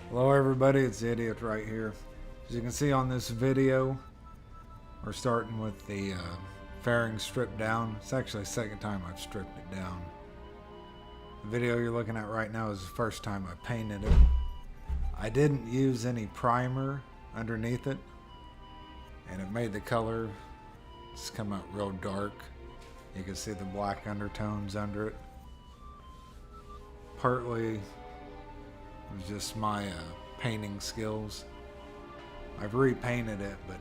Hello everybody, it's the Idiot right here. As you can see on this video, we're starting with the fairing stripped down. It's actually the second time I've stripped it down. The video you're looking at right now is the first time I painted it. I didn't use any primer underneath it, and it made the color just come out real dark. You can see the black undertones under it. Partly it was just my painting skills. I've repainted it, but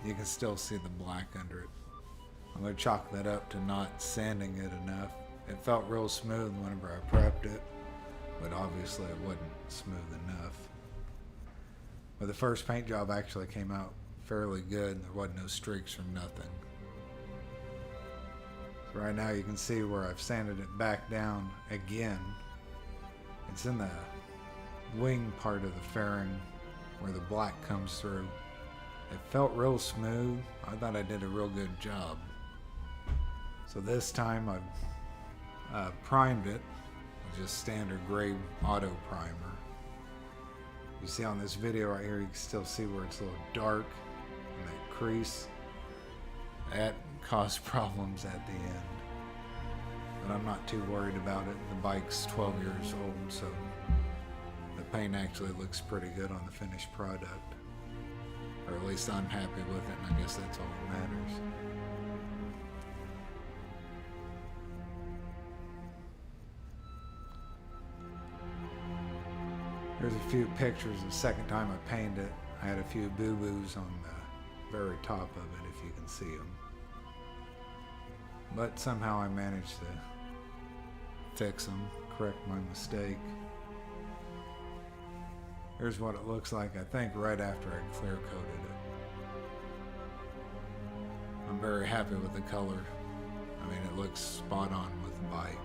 you can still see the black under it. I'm going to chalk that up to not sanding it enough. It felt real smooth whenever I prepped it, but obviously it wasn't smooth enough. But the first paint job actually came out fairly good. There wasn't no streaks or nothing. So right now you can see where I've sanded it back down again. It's in the wing part of the fairing where the black comes through. It felt real smooth. I thought I did a real good job. So this time I've primed it with just standard gray auto primer. You see on this video right here, you can still see where it's a little dark in that crease. That caused problems at the end. But I'm not too worried about it. The bike's 12 years old, so the paint actually looks pretty good on the finished product. Or at least I'm happy with it, and I guess that's all that matters. There's a few pictures the second time I painted it. I had a few boo-boos on the very top of it, if you can see them. But somehow I managed to fix them, correct my mistake. Here's what it looks like, I think, right after I clear coated it. I'm very happy with the color. I mean, it looks spot on with the bike.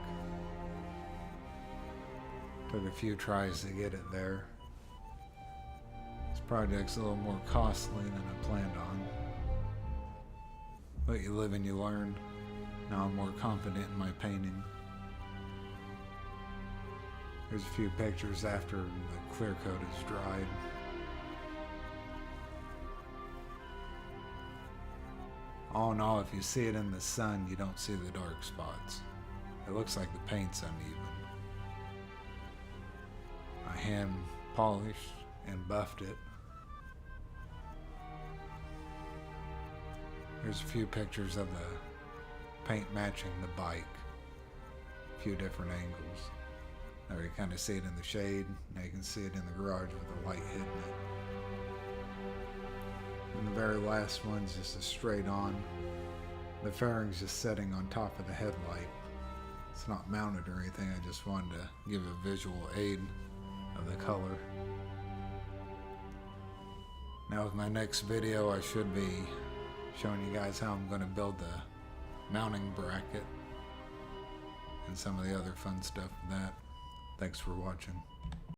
Took a few tries to get it there. This project's a little more costly than I planned on. But you live and you learn. Now I'm more confident in my painting. There's a few pictures after the clear coat is dried. All in all, if you see it in the sun, you don't see the dark spots. It looks like the paint's uneven. I hand polished and buffed it. There's a few pictures of the paint matching the bike. A few different angles. There you kind of see it in the shade. Now you can see it in the garage with the light hitting it. And the very last one's just a straight on. The fairing's just setting on top of the headlight. It's not mounted or anything. I just wanted to give a visual aid of the color. Now with my next video, I should be showing you guys how I'm going to build the mounting bracket and some of the other fun stuff with that. Thanks for watching.